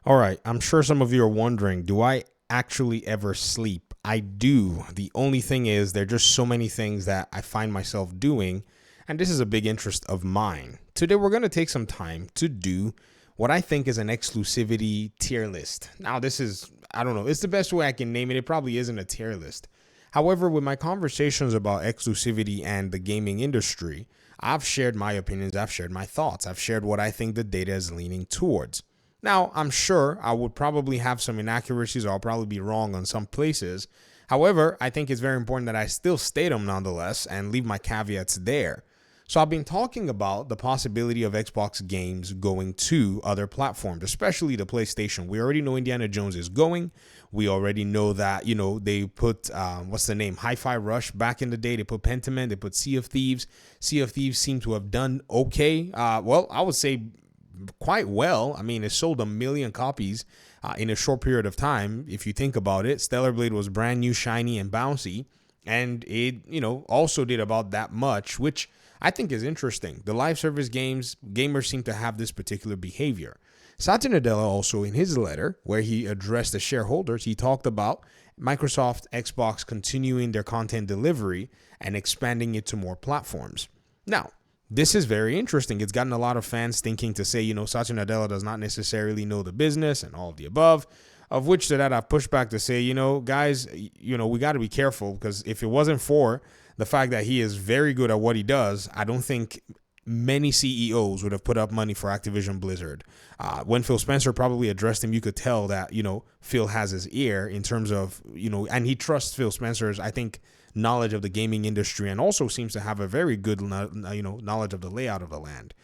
All right, I'm sure some of you are wondering, do I actually ever sleep? I do. The only thing is, there are just so many things that I find myself doing, and this is a big interest of mine. Today, we're going to take some time to do what I think is an exclusivity tier list. Now, this is, I don't know, it's the best way I can name it. It probably isn't a tier list. However, with my conversations about exclusivity and the gaming industry, I've shared my opinions, I've shared my thoughts, I've shared what I think the data is leaning towards. Now, I'm sure I would probably have some inaccuracies or I'll probably be wrong on some places. However, I think it's very important that I still state them nonetheless and leave my caveats there. So I've been talking about the possibility of Xbox games going to other platforms, especially the PlayStation. We already know Indiana Jones is going. We already know that, they put, what's the name? Hi-Fi Rush back in the day. They put Pentiment. They put Sea of Thieves. Sea of Thieves seemed to have done okay. Well, I would say quite well. I mean, it sold 1 million copies in a short period of time. If you think about it, Stellar Blade was brand new, shiny, and bouncy. And it, also did about that much, which I think is interesting. The live service games, gamers seem to have this particular behavior. Satya Nadella also, in his letter where he addressed the shareholders, he talked about Microsoft, Xbox continuing their content delivery and expanding it to more platforms. Now, this is very interesting. It's gotten a lot of fans thinking to say, Satya Nadella does not necessarily know the business and all of the above, of which to that I've pushed back to say, guys, we got to be careful, because if it wasn't for the fact that he is very good at what he does, I don't think many CEOs would have put up money for Activision Blizzard. When Phil Spencer probably addressed him, you could tell that, Phil has his ear in terms of, and he trusts Phil Spencer's, I think, knowledge of the gaming industry, and also seems to have a very good, knowledge of the layout of the land.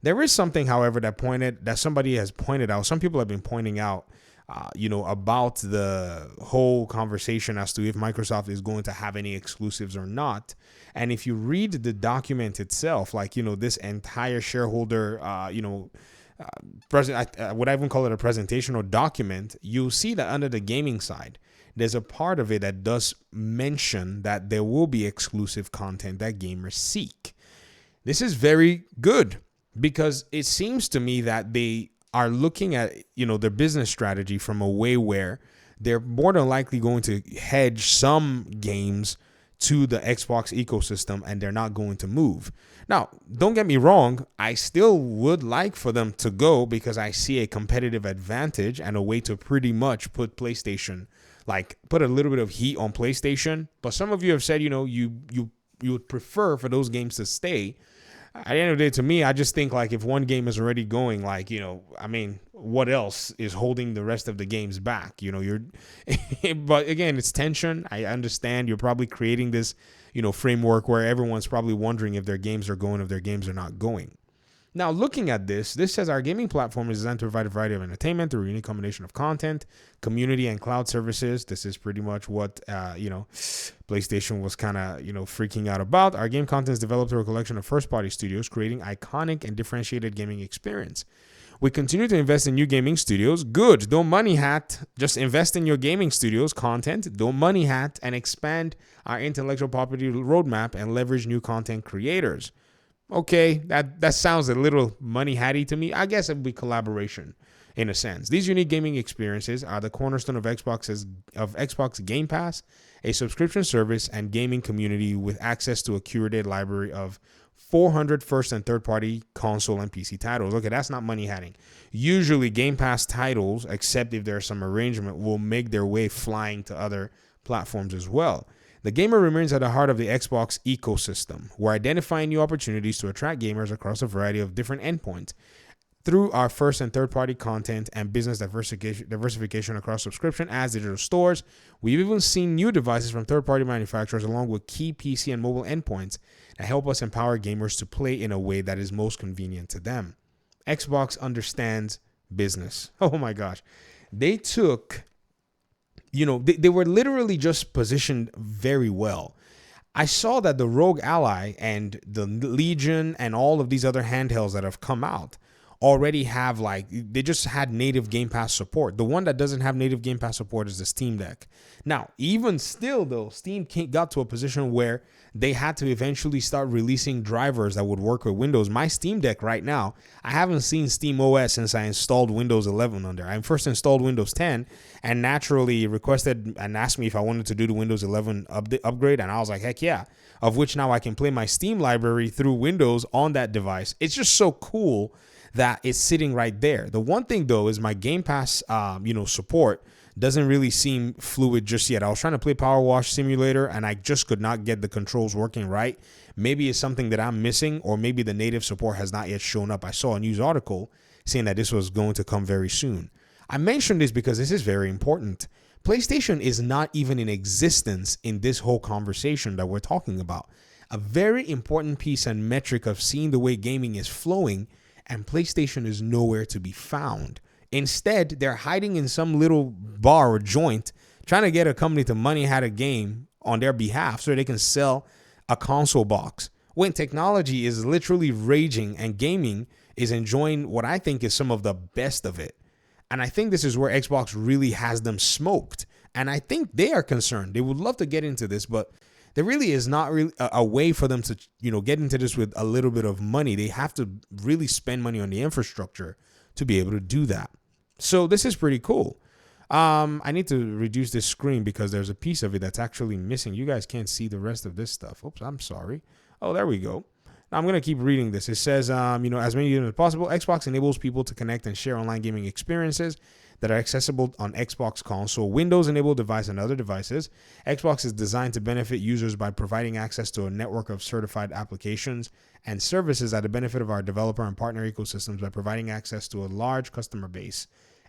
There is something, however, that somebody has pointed out. Some people have been pointing out, about the whole conversation as to if Microsoft is going to have any exclusives or not. And if you read the document itself, this entire shareholder, would I even call it a presentation or document, you'll see that under the gaming side, there's a part of it that does mention that there will be exclusive content that gamers seek. This is very good, because it seems to me that they are looking at, their business strategy from a way where they're more than likely going to hedge some games to the Xbox ecosystem, and they're not going to move. Now, don't get me wrong, I still would like for them to go, because I see a competitive advantage and a way to pretty much put PlayStation, put a little bit of heat on PlayStation. But some of you have said, you would prefer for those games to stay. At the end of the day, to me, I just think if one game is already going, what else is holding the rest of the games back? But again, it's tension. I understand you're probably creating this, framework where everyone's probably wondering if their games are going, if their games are not going. Now, looking at this says our gaming platform is designed to provide a variety of entertainment through a unique combination of content, community, and cloud services. This is pretty much what, PlayStation was kind of, freaking out about. Our game content is developed through a collection of first-party studios, creating iconic and differentiated gaming experience. We continue to invest in new gaming studios. Good. Don't money hat. Just invest in your gaming studios content. Don't money hat, and expand our intellectual property roadmap and leverage new content creators. Okay, that sounds a little money hatty to me. I guess it would be collaboration in a sense. These unique gaming experiences are the cornerstone of Xbox Game Pass, a subscription service and gaming community with access to a curated library of 400 first and third party console and PC titles. Okay, that's not money hatting. Usually Game Pass titles, except if there's some arrangement, will make their way flying to other platforms as well. The gamer remains at the heart of the Xbox ecosystem. We're identifying new opportunities to attract gamers across a variety of different endpoints through our first and third party content and business diversification across subscription, ads, digital stores. We've even seen new devices from third party manufacturers, along with key PC and mobile endpoints, that help us empower gamers to play in a way that is most convenient to them. Xbox understands business. Oh my gosh. They took, they were literally just positioned very well. I saw that the Rogue Ally and the Legion and all of these other handhelds that have come out already have, like, they just had native Game Pass support. The one that doesn't have native Game Pass support is the Steam Deck. Now, even still though, Steam got to a position where they had to eventually start releasing drivers that would work with Windows. My Steam Deck right now, I haven't seen Steam OS since I installed Windows 11 on there. I first installed Windows 10 and naturally requested and asked me if I wanted to do the Windows 11 upgrade. And I was like, heck yeah. Of which now I can play my Steam library through Windows on that device. It's just so cool that it's sitting right there. The one thing though is my Game Pass, support doesn't really seem fluid just yet. I was trying to play Power Wash Simulator and I just could not get the controls working right. Maybe it's something that I'm missing, or maybe the native support has not yet shown up. I saw a news article saying that this was going to come very soon. I mentioned this because this is very important. PlayStation is not even in existence in this whole conversation that we're talking about. A very important piece and metric of seeing the way gaming is flowing, and PlayStation is nowhere to be found. Instead, they're hiding in some little bar or joint, trying to get a company to money had a game on their behalf so they can sell a console box. When technology is literally raging and gaming is enjoying what I think is some of the best of it. And I think this is where Xbox really has them smoked. And I think they are concerned. They would love to get into this, but there really is not really a way for them to, get into this with a little bit of money. They have to really spend money on the infrastructure to be able to do that. So this is pretty cool. I need to reduce this screen because there's a piece of it that's actually missing. You guys can't see the rest of this stuff. Oops, I'm sorry. Oh, there we go. Now I'm going to keep reading this. It says, as many users as possible, Xbox enables people to connect and share online gaming experiences that are accessible on Xbox console, Windows-enabled device, and other devices. Xbox is designed to benefit users by providing access to a network of certified applications and services at the benefit of our developer and partner ecosystems by providing access to a large customer base.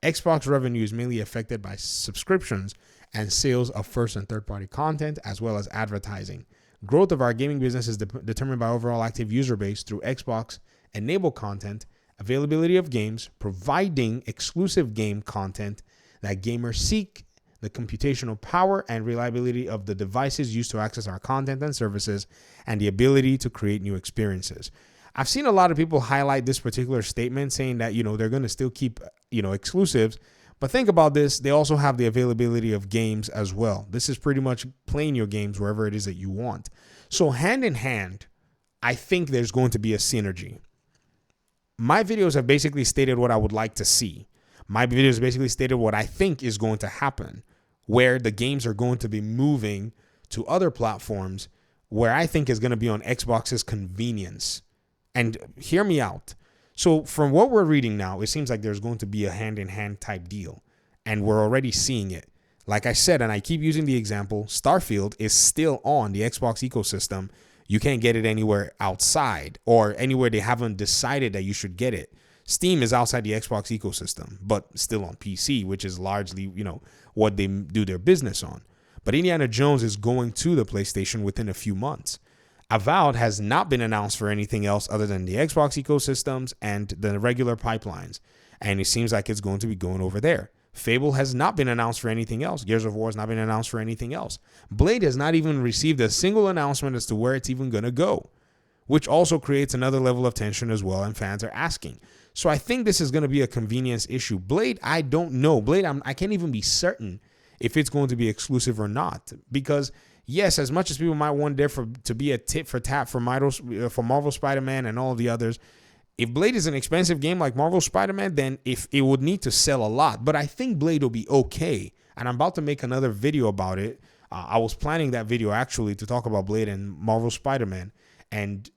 Xbox revenue is mainly affected by subscriptions and sales of first and third-party content, as well as advertising. Growth of our gaming business is determined by overall active user base through Xbox-enabled content, availability of games, providing exclusive game content that gamers seek, the computational power and reliability of the devices used to access our content and services, and the ability to create new experiences. I've seen a lot of people highlight this particular statement saying that, they're going to still keep, exclusives. But think about this. They also have the availability of games as well. This is pretty much playing your games wherever it is that you want. So hand in hand, I think there's going to be a synergy. My videos have basically stated what I would like to see. My videos basically stated what I think is going to happen, where the games are going to be moving to other platforms where I think is going to be on Xbox's convenience. And hear me out. So from what we're reading now, it seems like there's going to be a hand-in-hand type deal. And we're already seeing it. Like I said, and I keep using the example, Starfield is still on the Xbox ecosystem. You can't get it anywhere outside or anywhere they haven't decided that you should get it. Steam is outside the Xbox ecosystem, but still on PC, which is largely, what they do their business on. But Indiana Jones is going to the PlayStation within a few months. Avowed has not been announced for anything else other than the Xbox ecosystems and the regular pipelines. And it seems like it's going to be going over there. Fable has not been announced for anything else. Gears of War has not been announced for anything else. Blade has not even received a single announcement as to where it's even going to go, which also creates another level of tension as well, and fans are asking. So I think this is going to be a convenience issue. Blade, I don't know. Blade, I can't even be certain if it's going to be exclusive or not, because yes, as much as people might want there to be a tit for tat for Marvel Spider-Man and all of the others, if Blade is an expensive game like Marvel Spider-Man, then if it would need to sell a lot. But I think Blade will be okay. And I'm about to make another video about it. I was planning that video actually to talk about Blade and Marvel Spider-Man and,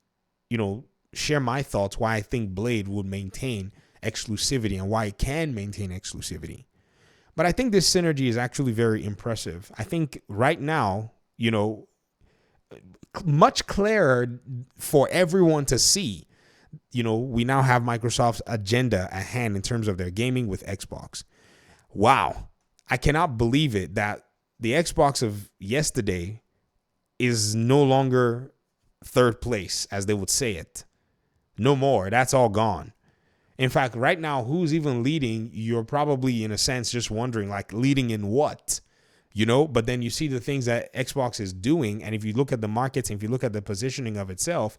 share my thoughts why I think Blade would maintain exclusivity and why it can maintain exclusivity. But I think this synergy is actually very impressive. I think right now, much clearer for everyone to see. We now have Microsoft's agenda at hand in terms of their gaming with Xbox. Wow. I cannot believe it that the Xbox of yesterday is no longer third place, as they would say it. No more. That's all gone. In fact, right now, who's even leading? You're probably, in a sense, just wondering, like, leading in what? But then you see the things that Xbox is doing. And if you look at the markets, and if you look at the positioning of itself,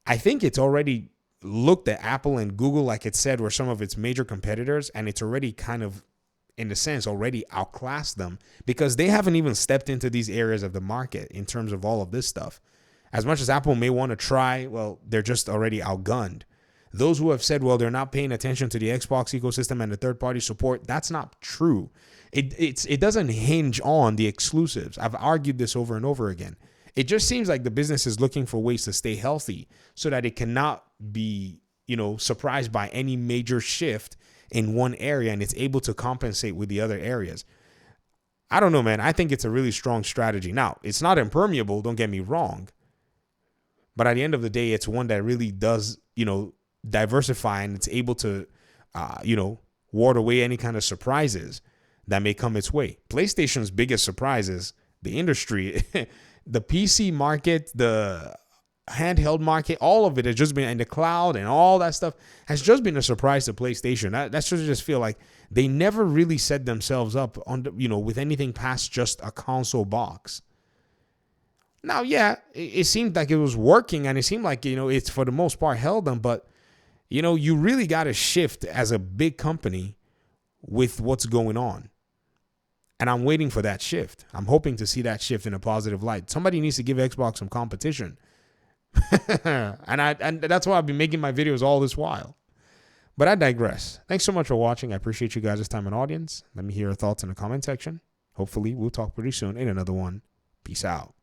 I think it's already looked at Apple and Google, like it said, were some of its major competitors, and it's already kind of, in a sense, already outclassed them because they haven't even stepped into these areas of the market in terms of all of this stuff. As much as Apple may want to try, well, they're just already outgunned. Those who have said, well, they're not paying attention to the Xbox ecosystem and the third-party support, that's not true. It doesn't hinge on the exclusives. I've argued this over and over again. It just seems like the business is looking for ways to stay healthy so that it cannot be, surprised by any major shift in one area and it's able to compensate with the other areas. I don't know, man. I think it's a really strong strategy. Now, it's not impermeable, don't get me wrong. But at the end of the day, it's one that really does, diversify, and it's able to, ward away any kind of surprises that may come its way. PlayStation's biggest surprise is the industry, the PC market, the handheld market, all of it has just been in the cloud, and all that stuff has just been a surprise to PlayStation. That's just feel like they never really set themselves up on with anything past just a console box. Now, yeah, it seemed like it was working, and it seemed like it's for the most part held them, but you really got to shift as a big company with what's going on. And I'm waiting for that shift. I'm hoping to see that shift in a positive light. Somebody needs to give Xbox some competition. and that's why I've been making my videos all this while. But I digress. Thanks so much for watching. I appreciate you guys' time and audience. Let me hear your thoughts in the comment section. Hopefully, we'll talk pretty soon in another one. Peace out.